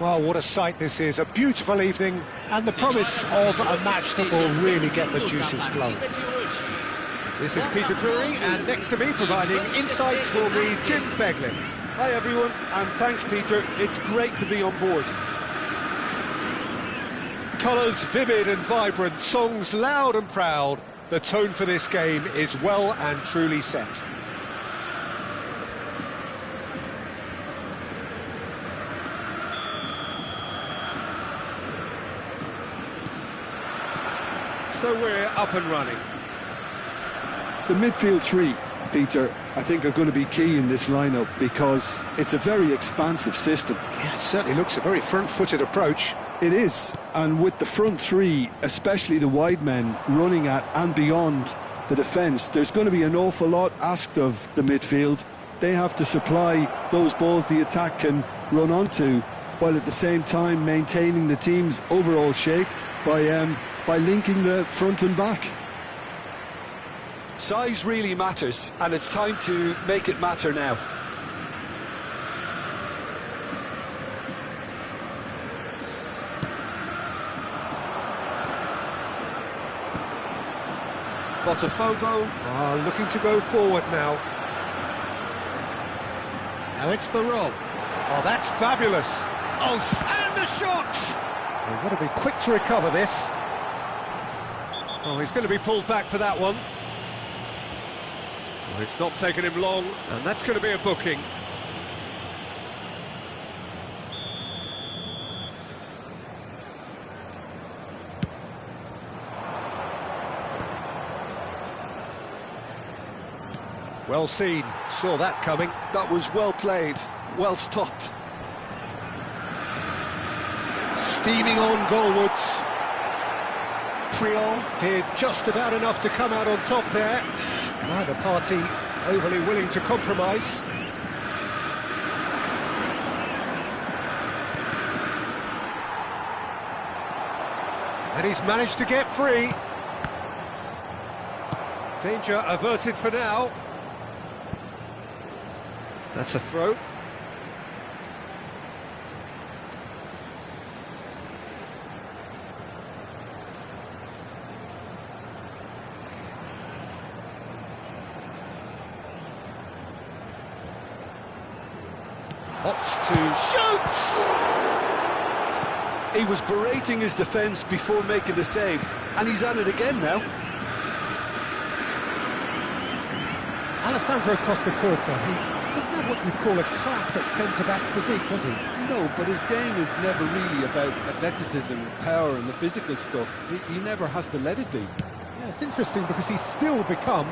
Well, what a sight this is. A beautiful evening and the promise of a match that will really get the juices flowing. This is Peter Drury, and next to me providing insights will be Jim Beglin. Hi everyone, and thanks Peter. It's great to be on board. Colours vivid and vibrant, songs loud and proud. The tone for this game is well and truly set. So we're up and running. The midfield three, Peter, I think are going to be key in this lineup because it's a very expansive system. Yeah, it certainly looks a very front-footed approach. It is, and with the front three, especially the wide men, running at and beyond the defence, there's going to be an awful lot asked of the midfield. They have to supply those balls the attack can run onto, while at the same time maintaining the team's overall shape by linking the front and back. Size really matters, and it's time to make it matter now. Botafogo are looking to go forward now. Now it's Barol. Oh, that's fabulous. Oh, and the shot! They've got to be quick to recover this. Oh, he's going to be pulled back for that one. Well, it's not taken him long, and that's going to be a booking. Well seen, saw that coming. That was well played, well stopped. Steaming on goalwards. Priol did just about enough to come out on top there. Neither party overly willing to compromise. And he's managed to get free. Danger averted for now. That's a throw. Opts to shoot! He was berating his defence before making the save, and he's at it again now. Alessandro Costa Curta, he doesn't have what you'd call a classic centre-back's physique, does he? No, but his game is never really about athleticism, power and the physical stuff. He never has to let it be. Yeah, it's interesting because he's still become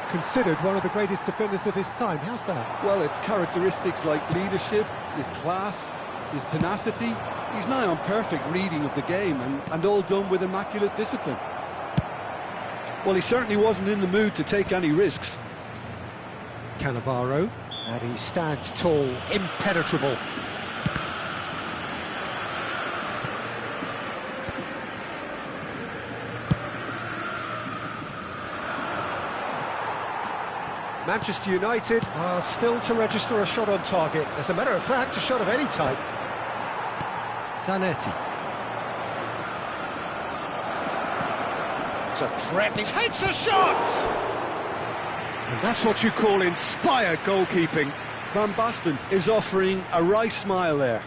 considered one of the greatest defenders of his time. How's that? Well, it's characteristics like leadership, his class, his tenacity. He's nigh on perfect reading of the game and all done with immaculate discipline. Well, he certainly wasn't in the mood to take any risks. Cannavaro, and he stands tall, impenetrable. Manchester United are still to register a shot on target. As a matter of fact, a shot of any type. Zanetti. It's a threatening... Takes a shot! And that's what you call inspired goalkeeping. Van Basten is offering a wry smile there.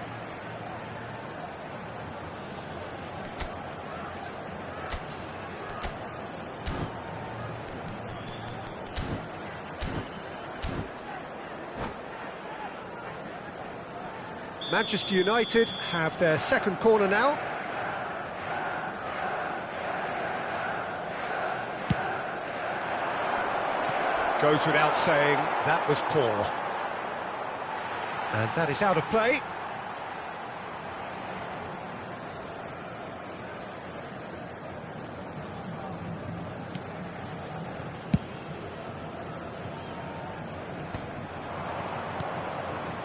Manchester United have their second corner now. Goes without saying, that was poor. And that is out of play.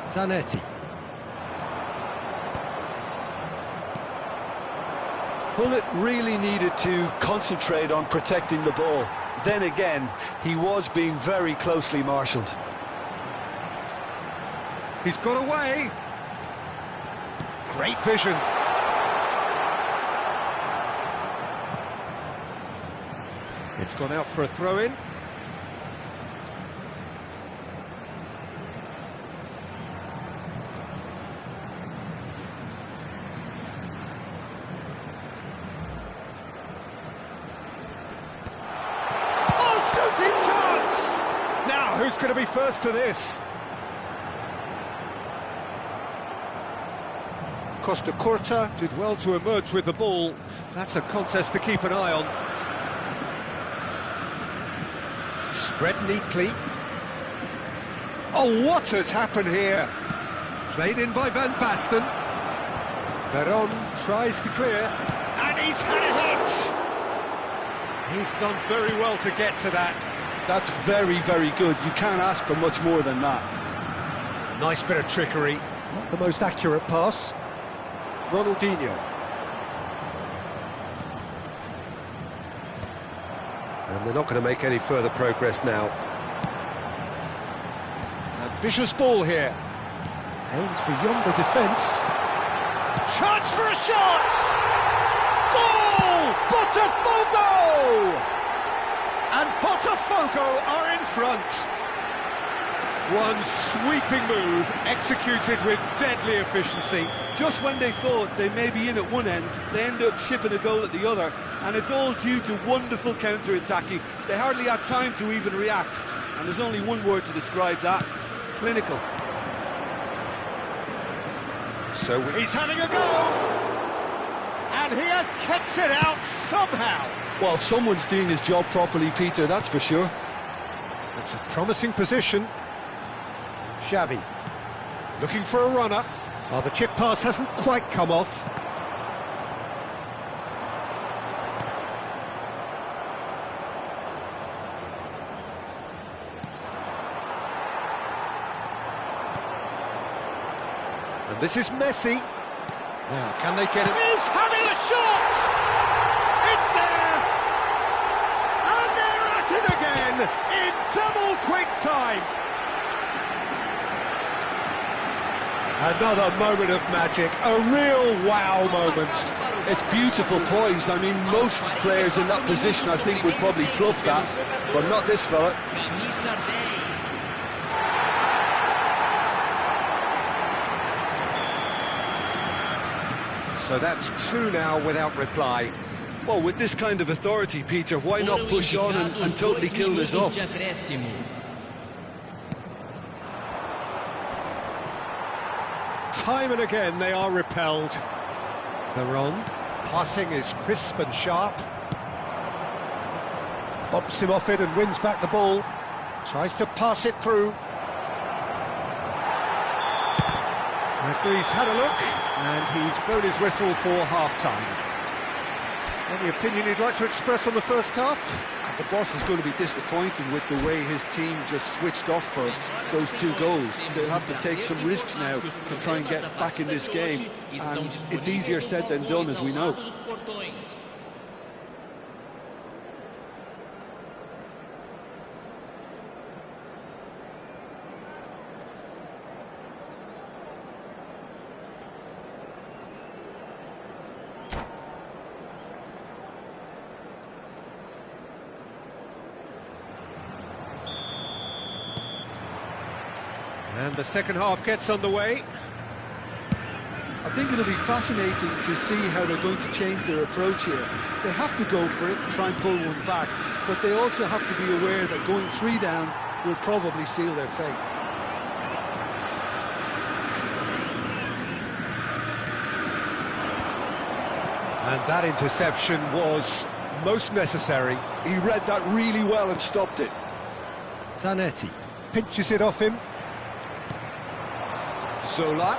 Zanetti. Hullet really needed to concentrate on protecting the ball. Then again, he was being very closely marshalled. He's got away. Great vision. It's gone out for a throw-in. Who's going to be first to this? Costa Curta Did well to emerge with the ball. That's a contest to keep an eye on. spread neatly. Oh, what has happened here? Played in by Van Basten. Veron tries to clear, and he's had a hit! He's done very well to get to that. That's very, very good. You can't ask for much more than that. Nice bit of trickery. Not the most accurate pass. Ronaldinho. And they're not going to make any further progress now. Ambitious ball here. Aims beyond the defence. Chance for a shot! Goal! Botafogo! And Botafogo are in front. One sweeping move, executed with deadly efficiency. Just when they thought they may be in at one end, they end up shipping a goal at the other, and it's all due to wonderful counter-attacking. They hardly had time to even react, and there's only one word to describe that: clinical. So he's having a go, and he has kept it out somehow. Well, someone's doing his job properly, Peter, that's for sure. It's a promising position. Xavi, looking for a runner. Oh, the chip pass hasn't quite come off. And this is Messi. Now, can they get it? He's having a shot! It's there! And they're at it again in double quick time. Another moment of magic, a real wow moment. It's beautiful poise. I mean, most players in that position, I think, would probably fluff that, but not this fella. So that's two now without reply. Well, with this kind of authority, Peter, why not push on and totally kill this off? Time and again they are repelled. Veron, passing is crisp and sharp. Bumps him off it and wins back the ball. Tries to pass it through. Referee's had a look, and he's blown his whistle for half-time. Any opinion you'd like to express on the first half? The boss is going to be disappointed with the way his team just switched off for those two goals. They'll have to take some risks now to try and get back in this game, and it's easier said than done, as we know. And the second half gets underway. I think it'll be fascinating to see how they're going to change their approach here. They have to go for it, try and pull one back, but they also have to be aware that going 3 down will probably seal their fate. And that interception was most necessary. He read that really well and stopped it. Zanetti pinches it off him. Zola.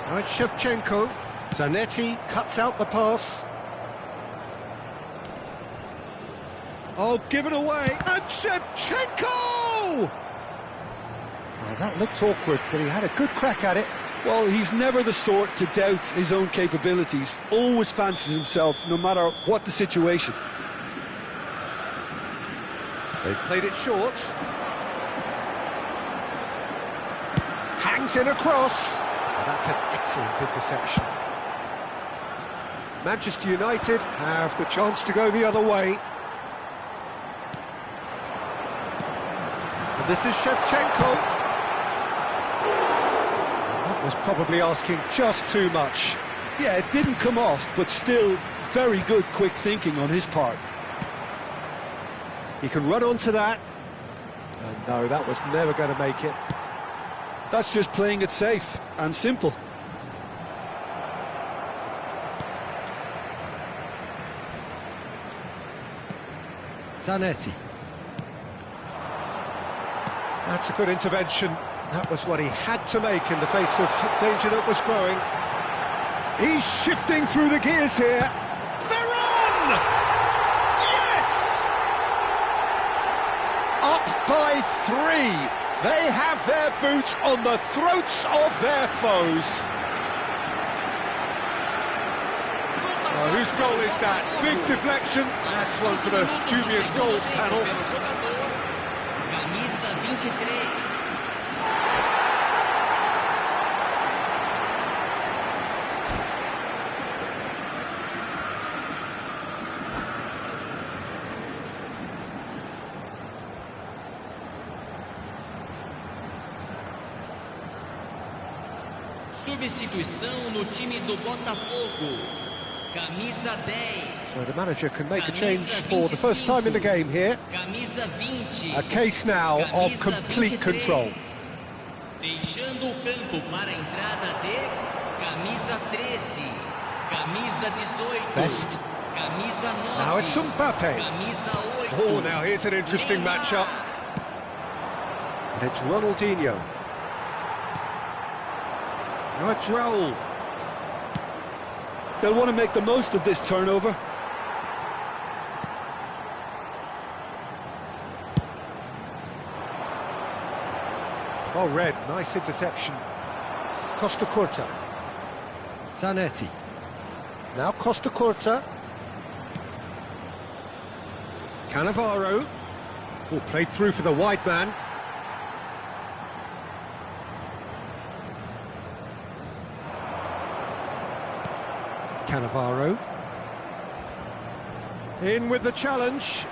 Now it's Shevchenko. Zanetti cuts out the pass. Oh, given away. And Shevchenko! Well, that looked awkward, but he had a good crack at it. Well, he's never the sort to doubt his own capabilities. Always fancies himself, no matter what the situation. They've played it short. Hangs in across. Oh, that's an excellent interception. Manchester United have the chance to go the other way. And this is Shevchenko. That was probably asking just too much. Yeah, it didn't come off, but still very good quick thinking on his part. He can run onto that. And no, that was never going to make it. That's just playing it safe and simple. Zanetti. That's a good intervention. That was what he had to make in the face of danger that was growing. He's shifting through the gears here. They're on! Yes! Up by 3. They have their boots on the throats of their foes. Oh, whose goal is that? Big deflection. That's one for the dubious goals panel. Camisa 23. Substituição no time do Botafogo. Camisa 10. So the manager can make a change for the first time in the game here. Camisa 20. A case now of complete control. Deixando o campo para a entrada de camisa 13. Camisa 18. Best. Camisa 9. Now it's Mbappe. Camisa 8. Oh, now here's an interesting matchup. And it's Ronaldinho. Now it's Raul. They'll want to make the most of this turnover. Oh, Red, nice interception. Costa Curta. Zanetti. Now Costa Curta. Cannavaro. Oh, played through for the wide man. Cannavaro. In with the challenge.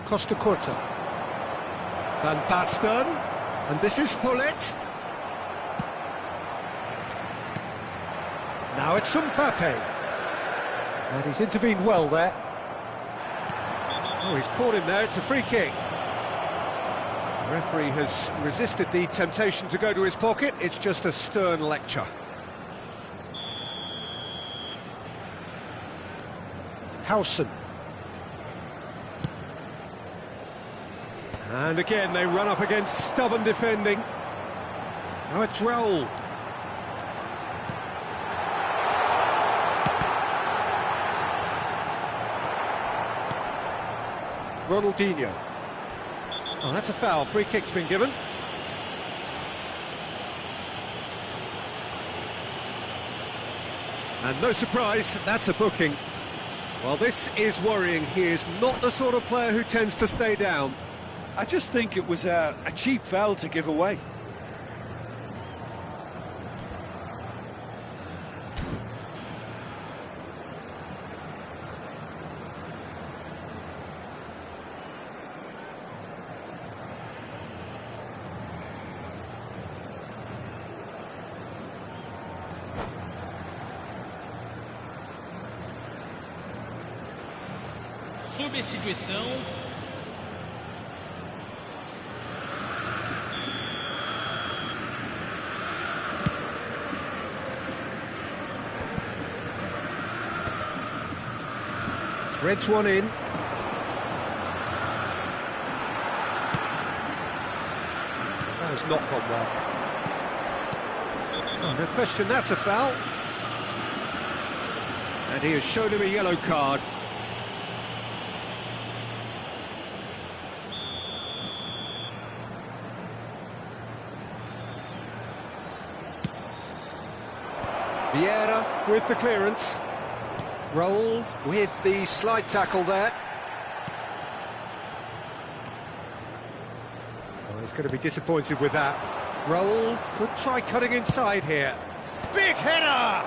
Costa Curta. Van Basten. And this is Hullet. Now it's Mbappe. And he's intervened well there. Oh, he's caught him there. It's a free kick. The referee has resisted the temptation to go to his pocket. It's just a stern lecture. Howson. And again, they run up against stubborn defending. Now it's Raul. Ronaldinho. Oh, that's a foul. Free kick's been given. And no surprise, that's a booking. Well, this is worrying. He is not the sort of player who tends to stay down. I just think it was a cheap foul to give away. Substituição. Threads one in. That has not gone well. Oh, no question, that's a foul. And he has shown him a yellow card. Vieira with the clearance. Raul with the slide tackle there. Oh, he's going to be disappointed with that. Raul could try cutting inside here. Big header!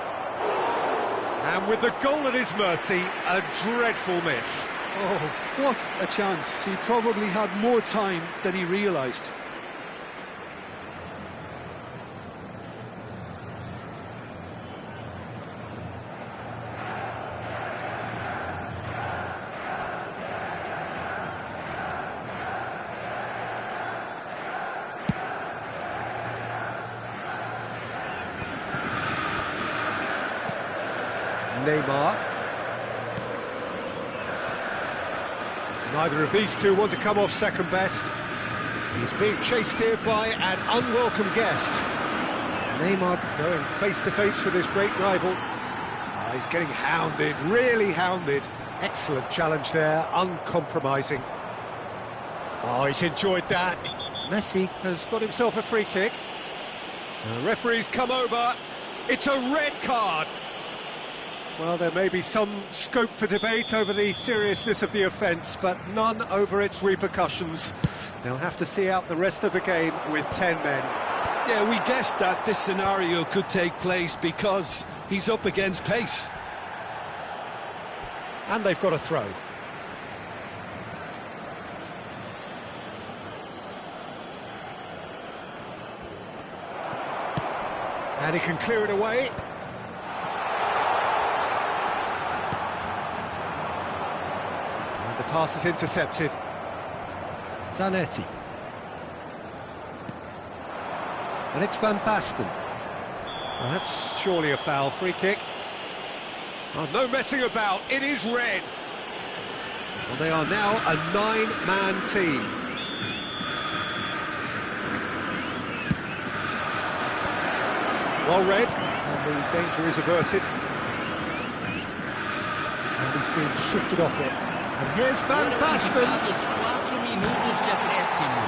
And with the goal at his mercy, a dreadful miss. Oh, what a chance. He probably had more time than he realised. Neymar. Neither of these two want to come off second best. He's being chased here by an unwelcome guest. Neymar going face-to-face with his great rival. Oh, he's getting hounded, really hounded. Excellent challenge there, uncompromising. Oh, he's enjoyed that. Messi has got himself a free kick. The referee's come over. It's a red card. Well, there may be some scope for debate over the seriousness of the offence, but none over its repercussions. They'll have to see out the rest of the game with 10 men. Yeah, we guessed that this scenario could take place because he's up against pace. And they've got a throw. And he can clear it away. And the pass is intercepted. Zanetti. And it's Van Basten. Well, that's surely a foul. Free kick. Oh, no messing about. It is red. Well, they are now a 9-man team. Well read, and the danger is averted. And he's been shifted off it. And here's Van Basten. 4 minutos de acréscimo.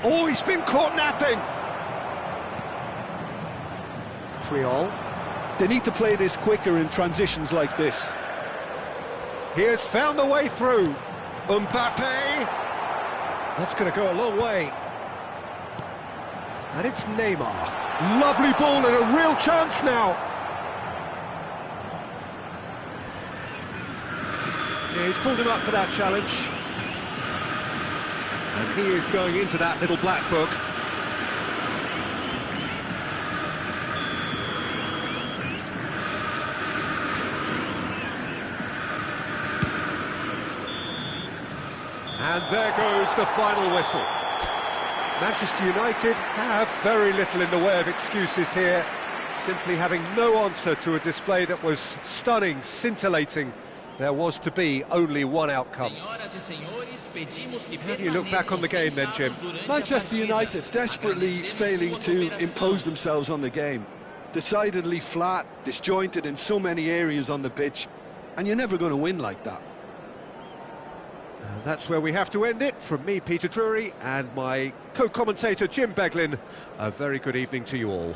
Oh, he's been caught napping. Triol. They need to play this quicker in transitions like this. He has found the way through. Mbappe. That's going to go a long way. And it's Neymar. Lovely ball and a real chance now. Yeah, he's pulled him up for that challenge. And he is going into that little black book. And there goes the final whistle. Manchester United have very little in the way of excuses here, simply having no answer to a display that was stunning, scintillating. There was to be only one outcome. How do you look back on the game then, Jim? Manchester United desperately failing to impose themselves on the game. Decidedly flat, disjointed in so many areas on the pitch, and you're never going to win like that. That's where we have to end it. From me, Peter Drury, and my co-commentator, Jim Beglin, a very good evening to you all.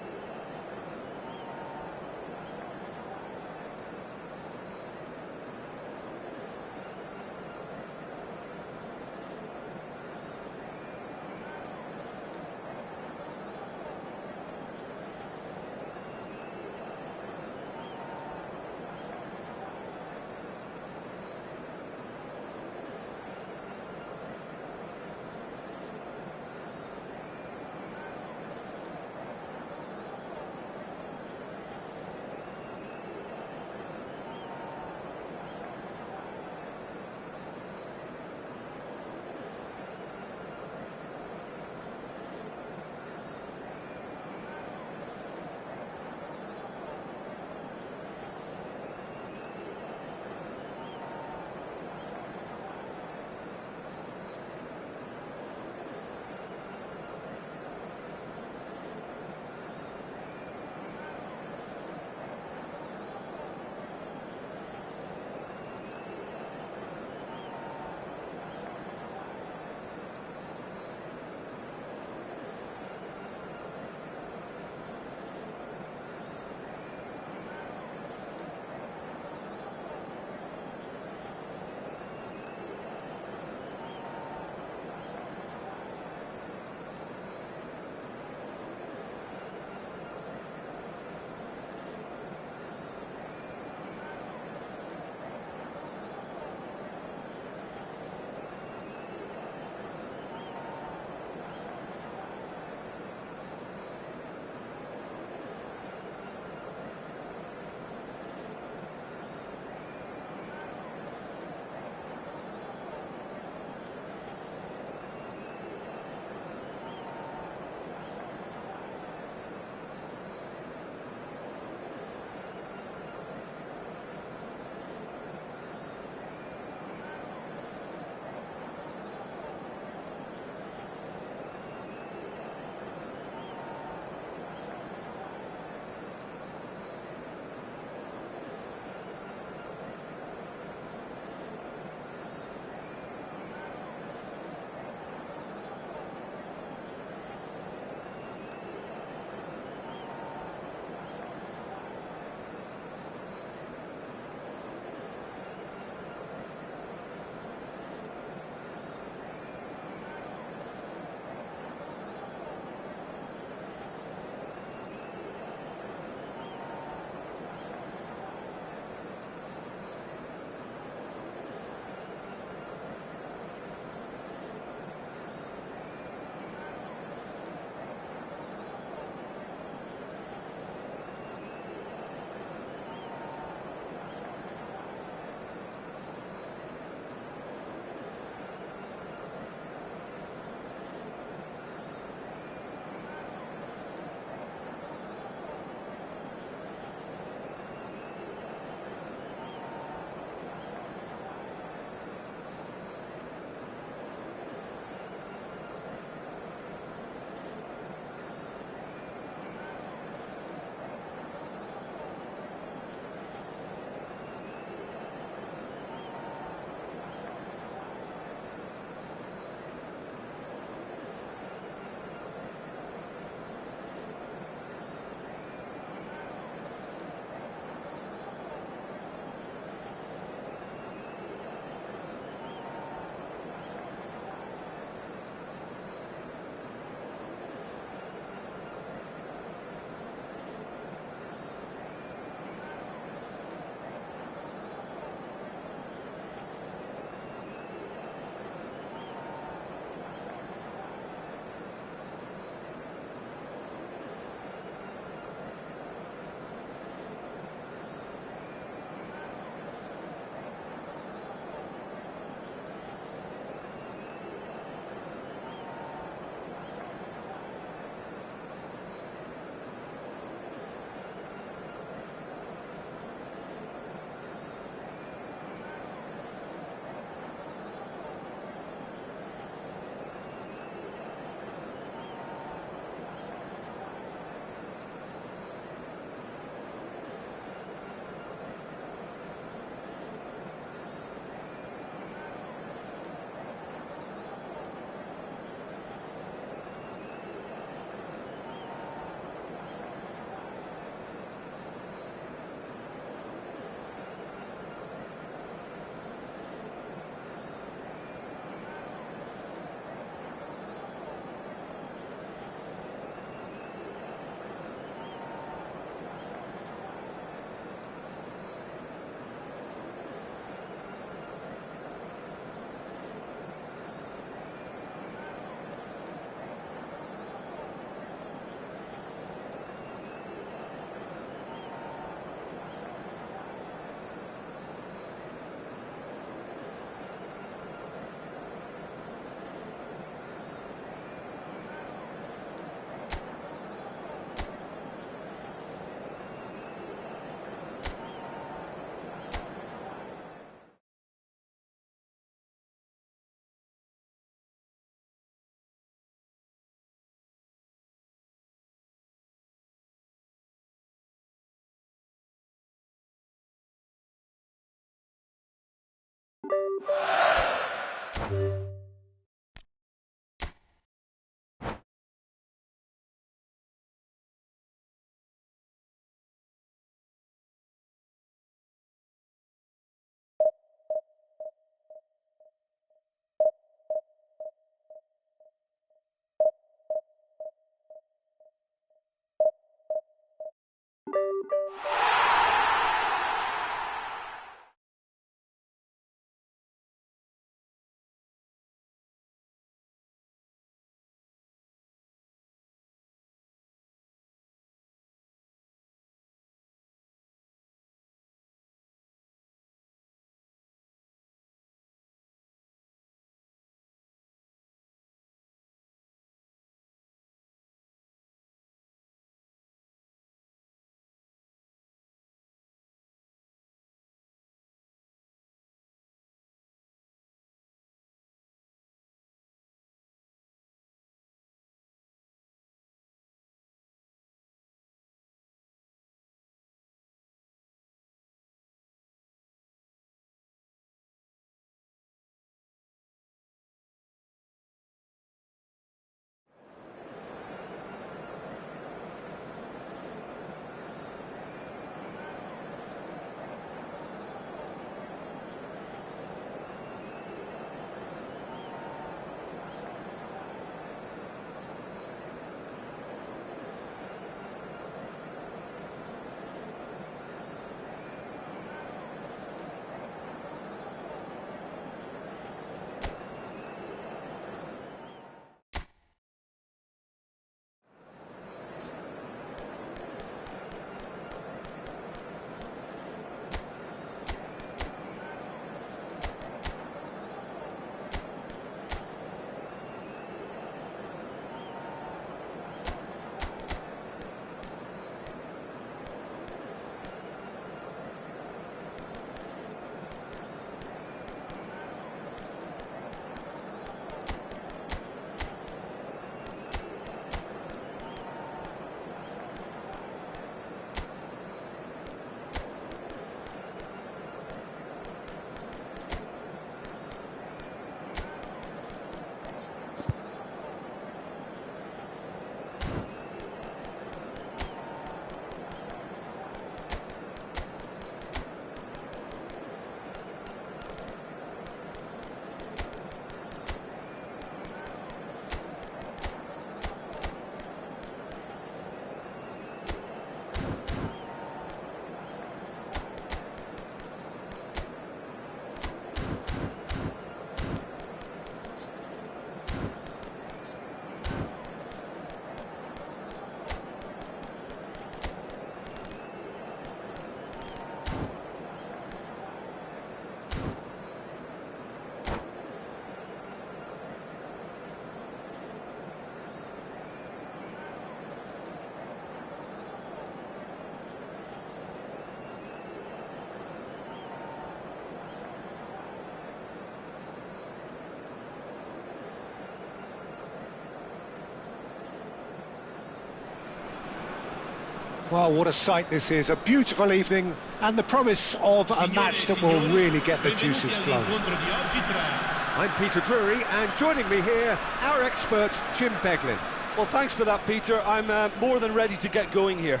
Well, what a sight this is, a beautiful evening and the promise of a match that will really get the juices flowing. I'm Peter Drury, and joining me here, our expert, Jim Beglin. Well, thanks for that, Peter. I'm more than ready to get going here.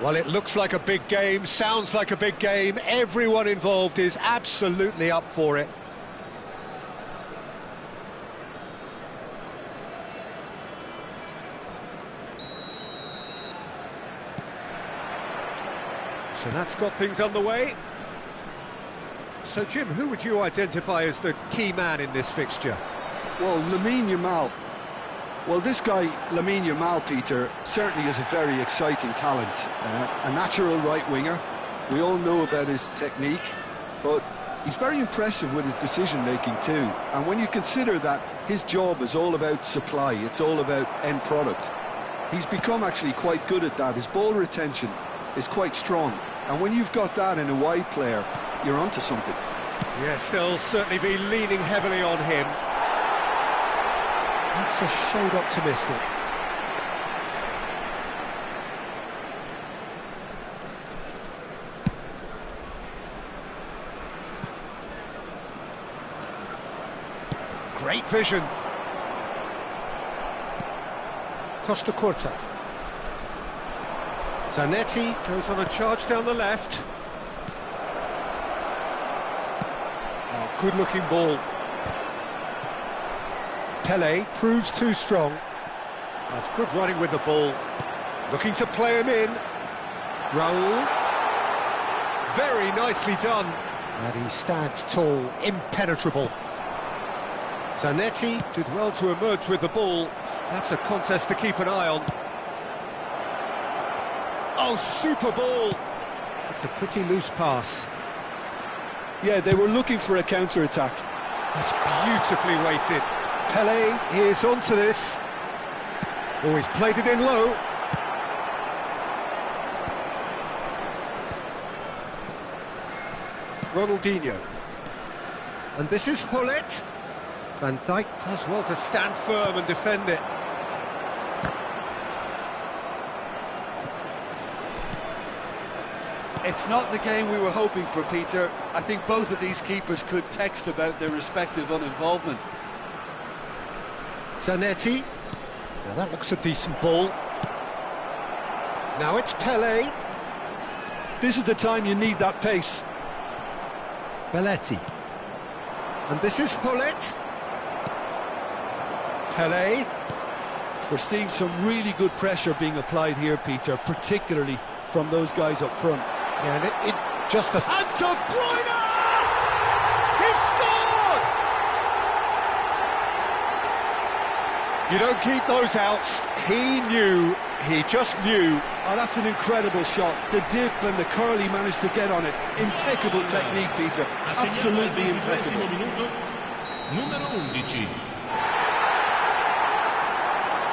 Well, it looks like a big game, sounds like a big game. Everyone involved is absolutely up for it. So that's got things underway. So, Jim, who would you identify as the key man in this fixture? Well, Lamine Yamal. Well, this guy, Lamine Yamal, Peter, certainly is a very exciting talent. A natural right winger. We all know about his technique, but he's very impressive with his decision-making too. And when you consider that his job is all about supply, it's all about end product, he's become actually quite good at that. His ball retention is quite strong. And when you've got that in a wide player, you're onto something. Yes, they'll certainly be leaning heavily on him. That's a shade optimistic. Great vision. Costa Curta. Zanetti goes on a charge down the left. Oh, good-looking ball. Pele proves too strong. That's good running with the ball. Looking to play him in. Raul. Very nicely done. And he stands tall, impenetrable. Zanetti did well to emerge with the ball. That's a contest to keep an eye on. Oh, super ball! It's a pretty loose pass. Yeah, they were looking for a counter-attack. That's beautifully weighted. Pele is onto this. Oh, he's played it in low. Ronaldinho. And this is Hullet. Van Dijk does well to stand firm and defend it. It's not the game we were hoping for, Peter. I think both of these keepers could text about their respective uninvolvement. Zanetti. Now that looks a decent ball. Now it's Pele. This is the time you need that pace. Belletti. And this is Hullet. Pele. We're seeing some really good pressure being applied here, Peter, particularly from those guys up front. Yeah, and it just... And De Bruyne! He scored! You don't keep those outs. He just knew. Oh, that's an incredible shot. The dip and the curl he managed to get on it. Impeccable technique, Peter. Absolutely impeccable. Numero 11.